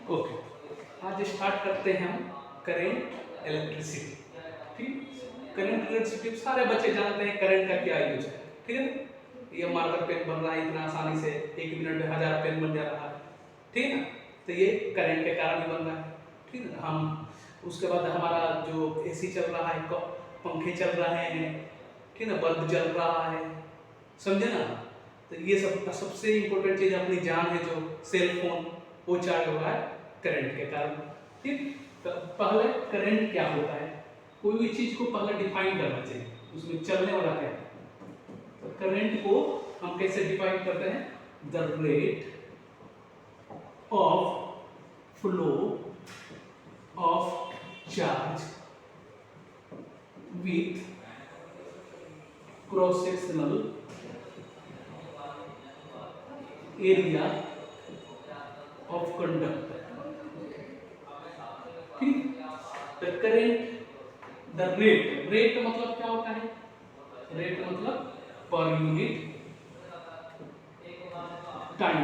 Okay, आज start करते हैं हम करेंट इलेक्ट्रिसिटी। ठीक, करेंट इलेक्ट्रिसिटी सारे बच्चे जानते हैं करंट का क्या यूज है। ठीक है ना, ये मार्कर पेन बन रहा है इतना आसानी से, 1 मिनट में 1000 पेन बन जा रहा है। ठीक है ना, तो ये करंट के कारण ही बन रहा है। ठीक है ना, हम उसके बाद हमारा जो एसी चल रहा है, पंखे चल रहे हैं, ठीक है ना, बल्ब जल रहा है, समझे ना। तो ये सब सबसे इम्पोर्टेंट चीज अपनी जान है, जो सेल फोन, वो चार्ज हो रहा है करंट के कारण। ठीक, तो पहले करंट क्या होता है, कोई भी चीज को पहले डिफाइन करना चाहिए, उसमें चलने वाला क्या है। तो करंट को हम कैसे डिफाइन करते हैं, the rate of flow of charge with cross sectional area of conductor. ठीक, the current, the rate, rate मतलब क्या होता है, रेट मतलब per unit time,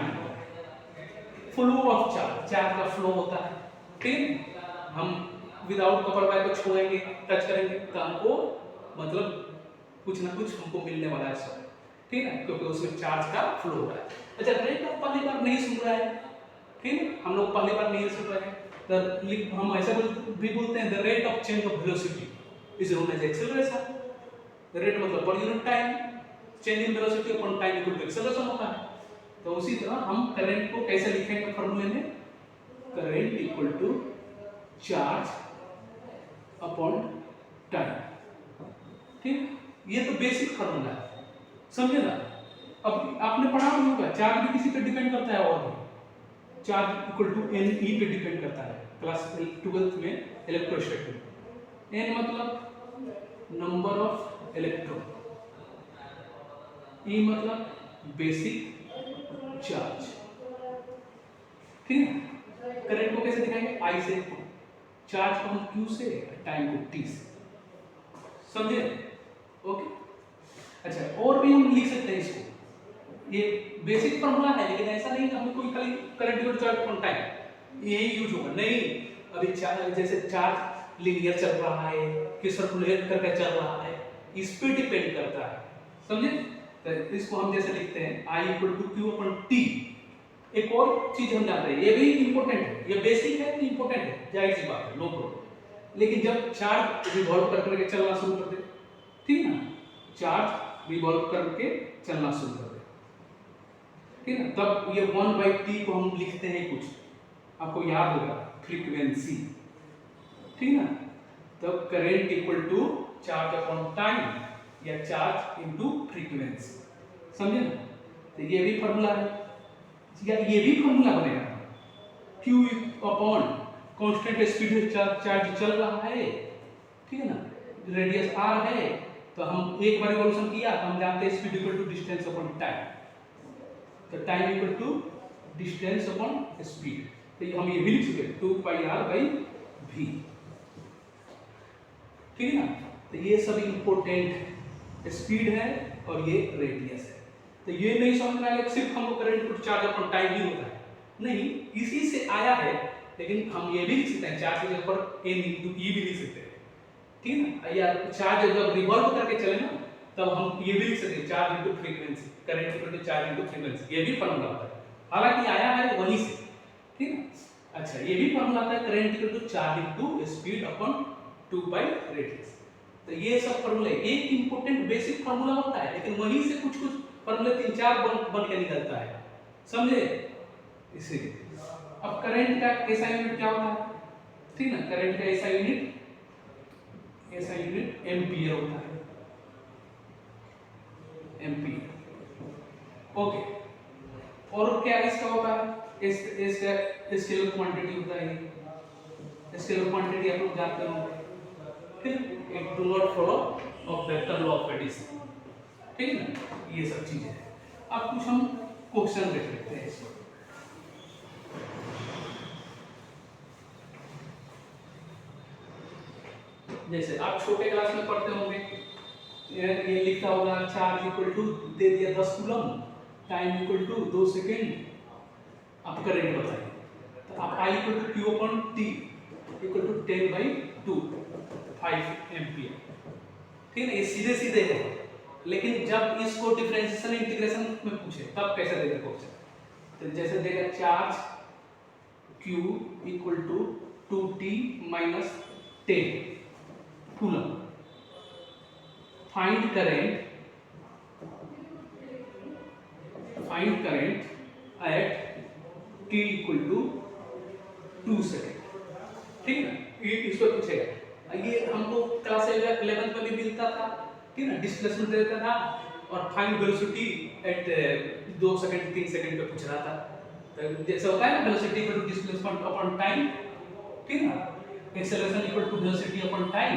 flow of charge, charge का फ्लो होता है। ठीक, हम विदाउट कपर बाय को छुएंगे, टच करेंगे तो हमको मतलब कुछ ना कुछ हमको मिलने वाला है सब। ठीक है, क्योंकि उसमें चार्ज का फ्लो हो रहा है। अच्छा, रेट आप पहली बार नहीं सुन रहा है, ठीक है, हम लोग पहली बार नहीं सुन रहे हैं, तो हम ऐसा भी बोलते हैं, the rate of change of velocity is known as acceleration. Rate मतलब per unit time, change in velocity upon time equal to acceleration होता है। तो उसी तरह हम करंट को कैसे लिखेंगे फॉर्मूले में, current equal to charge upon time. ठीक, ये तो बेसिक फॉर्मूला है, समझे ना। अब आपने पढ़ा भी होगा, चार्ज भी किसी पे डिपेंड करता है, और भी charge equal to N E पे डिपेंड करता है। क्लास 12th में इलेक्ट्रोस्टैटिक, एन मतलब नंबर ऑफ इलेक्ट्रॉन, ई मतलब बेसिक चार्ज। ठीक है, करंट को कैसे दिखाएंगे, आई से, चार्ज को हम क्यू से, टाइम को टी से, समझे। ओके, अच्छा, और भी हम लिख सकते हैं इसको, ये बेसिक फॉर्मूला है, लेकिन ऐसा नहीं कि हमें कोई खाली current equal to charge upon time यही यूज होगा, नहीं। अभी जैसे चार्ज लीनियर चल रहा है कि सर्कुलेट करके चल रहा है, इस पे डिपेंड करता है, समझे। तो इसको हम जैसे लिखते हैं I equal to Q upon T. एक और चीज हम जानते हैं, ये भी इंपॉर्टेंट है, ये बेसिक है, इंपॉर्टेंट है, जाहिर सी बात है, नो प्रॉब्लम। लेकिन जब चार्ज रिवॉल्व करके चलना शुरू कर दे, ठीक है ना, चार्ज रिवॉल्व करके चलना शुरू कर दे, ठीक है ना, तब ये 1/t को हम लिखते हैं कुछ, आपको याद होगा, फ्रीक्वेंसी। ठीक है ना, तब current equal to charge upon time या चार्ज इनटू फ्रीक्वेंसी, समझे ना। तो ये भी फॉर्मूला है, या ये भी फॉर्मूला बनेगा, q upon constant speed charge चल रहा है, ठीक है ना, रेडियस r है, तो हम एक बार इवोल्यूशन किया तो हम जानते हैं speed equal to distance upon time, तो time equal to distance upon speed. तो हम ये भी लिख सकते हैं 2πr/v, ठीक है ना। तो ये सब इंपॉर्टेंट स्पीड है और ये रेडियस है। तो ये नहीं समझ में आएगा सिर्फ हमको current equal to charge upon time ही होता है, नहीं, इसी से आया है, लेकिन हम ये भी लिख सकते हैं चार्ज के ऊपर n × e भी लिख सकते हैं, ठीक है ना। या चार्ज जब रिवॉल्व करके चले ना, तब हम ये भी लिख सकते हैं charge into frequency, current equal to charge into frequency, ये भी फॉर्मूला होता है, हालांकि आया है वहीं से, ठीक है। अच्छा, ये भी फॉर्मूला आता है current equal to charge into speed upon 2/रेडियस। तो ये सब फॉर्मूले, एक इंपॉर्टेंट बेसिक फॉर्मूला होता है, लेकिन वहीं से कुछ कुछ फॉर्मूले 3-4 बन के निकलता है, समझे। इसीलिए अब करंट का ऐसा यूनिट क्या होता है, ठीक है ना, करंट का ऐसा यूनिट एम्पियर होता है, एम्पियर। ओके, और क्या इसका होता है, इसका स्केलर क्वांटिटी होता है, स्केलर क्वांटिटी आप लोग जानते होंगे, ठीक, एक do not follow of vector law of addition, ठीक है ना, ये सब चीजें हैं। अब कुछ हम क्वेश्चन देख लेते हैं इसमें। जैसे आप छोटे क्लास में पढ़ते होंगे, ये लिखा होगा चार्ज इक्वल टू दे दिया 10 coulomb, time equal to 2 second, आप करंट बताइए। तो आप I equal to Q upon T equal to 10/2 5 ampere. ठीक है, ये सीधे सीधे है, लेकिन जब इसको डिफरेंशिएशन इंटीग्रेशन में पूछे तब कैसे देगा क्वेश्चन। तो जैसे देगा charge Q equal to 2t minus 10 coulomb, find current at t equal to 2 second. ठीक है, ये इसको पूछेगा। ये हमको क्लास 11 में भी मिलता था, ठीक है, डिस्प्लेसमेंट देता था और find velocity at 2 second 3 second पे पूछ रहा था। तो जैसे होता है ना velocity equal to displacement upon time, ठीक है ना, acceleration equal to velocity upon time,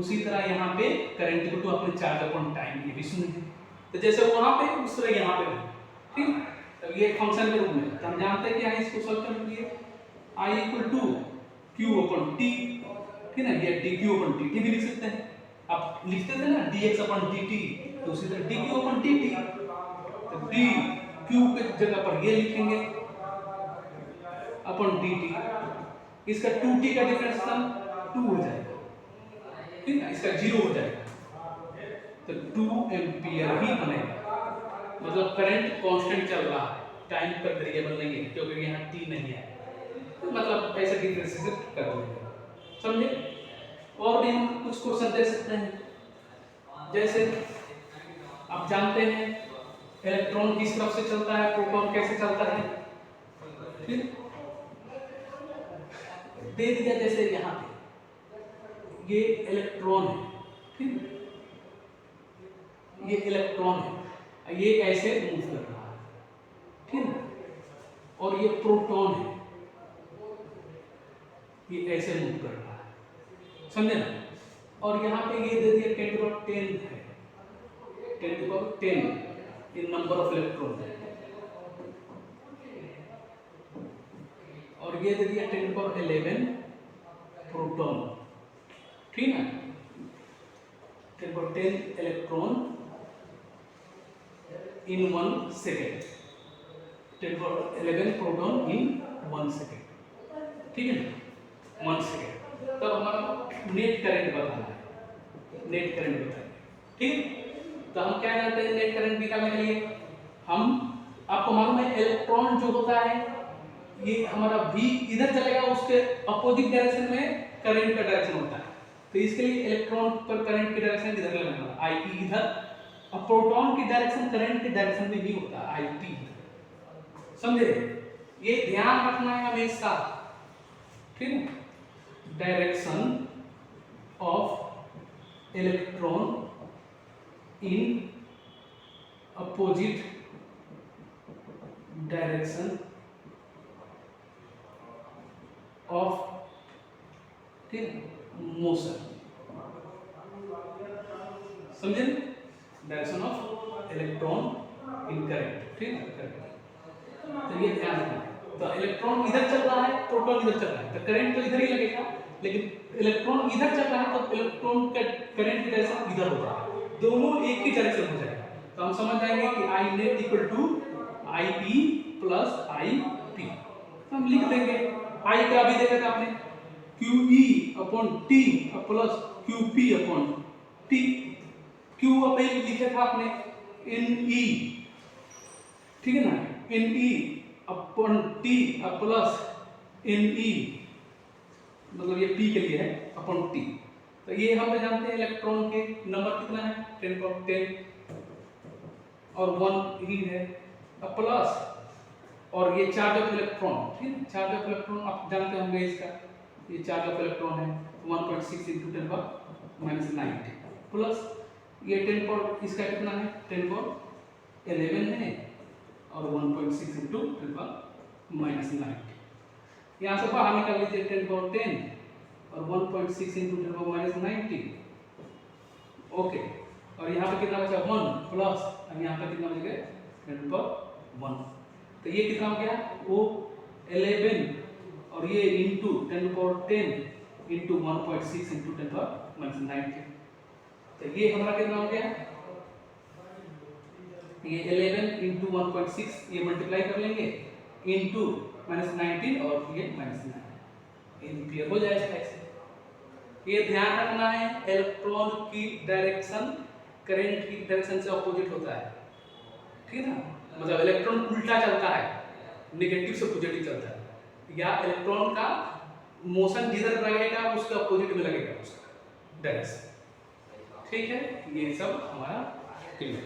उसी तरह यहाँ पे करंट इक्वल टू अपने चार्ज अपॉन टाइम, ये भी सुने। तो जैसे वहां पे उस तरह यहाँ पे, ठीक, तो ये फंक्शन के रूप में तो हम जानते हैं कि यहाँ इसको सॉल्व करने के लिए I equal to Q upon T, ठीक है ना, ये dq अपॉन dt भी लिख सकते हैं। आप लिखते थे ना dx अपॉन dt, तो उसी तरह dq अपॉन dt, तो dq के जगह पर ये लिखेंगे अपॉन dt, इसका 2t का डिफरेंशिएशन 2 हो जाएगा, ठीक है, इसका 0 हो जाएगा, तो 2 एम्पियर ही बनेगा। मतलब करंट कांस्टेंट चल रहा है, टाइम पर वेरिएबल नहीं है क्योंकि यहाँ t नहीं है, तो मतलब ऐसे डिफरेंशिएट कर देंगे, समझे। और भी हम कुछ क्वेश्चन दे सकते हैं, जैसे आप जानते हैं इलेक्ट्रॉन किस तरफ से चलता है, प्रोटॉन कैसे चलता है, ठीक, दे दिया जैसे यहाँ पे ये इलेक्ट्रॉन है, ठीक, ये इलेक्ट्रॉन है, ये ऐसे मूव कर रहा है, ठीक, और ये प्रोटॉन है, ये ऐसे मूव कर रहा है, समझे ना। और यहाँ पे ये दे दिया 10 है, 10 ये नंबर ऑफ इलेक्ट्रॉन है, और ये दे दिया 1011 प्रोटॉन, ठीक है, 10 electron in 1 second, 1011 proton in 1 second, ठीक है ना, 1 सेकेंड। तब हमारा नेट करंट बताना है, नेट करंट बताना है, ठीक। तो हम क्या जानते हैं नेट करंट निकालने के लिए, हम आपको मालूम है इलेक्ट्रॉन जो होता है ये हमारा v इधर चलेगा, उसके अपोजिट डायरेक्शन में करंट का डायरेक्शन होता है, तो इसके लिए इलेक्ट्रॉन पर करंट की डायरेक्शन इधर लगेगा, I इधर, और प्रोटॉन की डायरेक्शन करंट की डायरेक्शन में नहीं होता, I समझे, ये ध्यान रखना है हमेशा, ठीक, direction of electron in opposite direction of, ठीक, मोशन, समझे, direction of electron in current, ठीक है, तो ये ध्यान रखना। तो इलेक्ट्रॉन इधर चल रहा है, प्रोटॉन इधर चल रहा है, तो करंट तो इधर ही लगेगा, लेकिन इलेक्ट्रॉन इधर चल रहा है तो इलेक्ट्रॉन का करंट की डायरेक्शन इधर होगा, दोनों एक ही डायरेक्शन हो जाएगा। तो हम समझ जाएंगे कि I net equal to IE plus IP, तो हम लिख देंगे I का अभी देखा था आपने QE upon T plus QP upon T, Q अभी लिखे था आपने NE, ठीक है ना, NE upon T plus NE, मतलब ये P के लिए है अपॉन T। तो ये हम जानते हैं इलेक्ट्रॉन के नंबर कितना है, 10 और 1 ही है, प्लस और ये चार्ज ऑफ इलेक्ट्रॉन, ठीक है, चार्ज ऑफ इलेक्ट्रॉन आप जानते होंगे इसका, ये चार्ज ऑफ इलेक्ट्रॉन है 1.6 × 10⁻⁹ प्लस ये 10 पर इसका कितना है 10⁻11 है और 1.6 × 10⁻⁹। यहाँ से बाहर निकाल लीजिए 10⁻10 और 1.6 × 10⁻⁹, ओके, और यहाँ पे कितना बचा 1 प्लस, अब यहाँ पे कितना बच गया 10⁻1, तो ये कितना हो गया वो 11 और ये इंटू 10⁻10 इंटू 1.6 × 10⁻⁹, तो ये हमारा कितना हो गया, ये 11 इंटू 1.6 ये मल्टीप्लाई कर लेंगे इंटू -19 और ये -9, ये क्लियर हो जाएगा ऐसे। ये ध्यान रखना है, इलेक्ट्रॉन की डायरेक्शन करंट की डायरेक्शन से अपोजिट होता है, ठीक है ना, मतलब इलेक्ट्रॉन उल्टा चलता है, नेगेटिव से पॉजिटिव चलता है, या इलेक्ट्रॉन का मोशन जिधर लगेगा उसके अपोजिट में लगेगा उसका डायरेक्शन, ठीक है। ये सब हमारा क्लियर।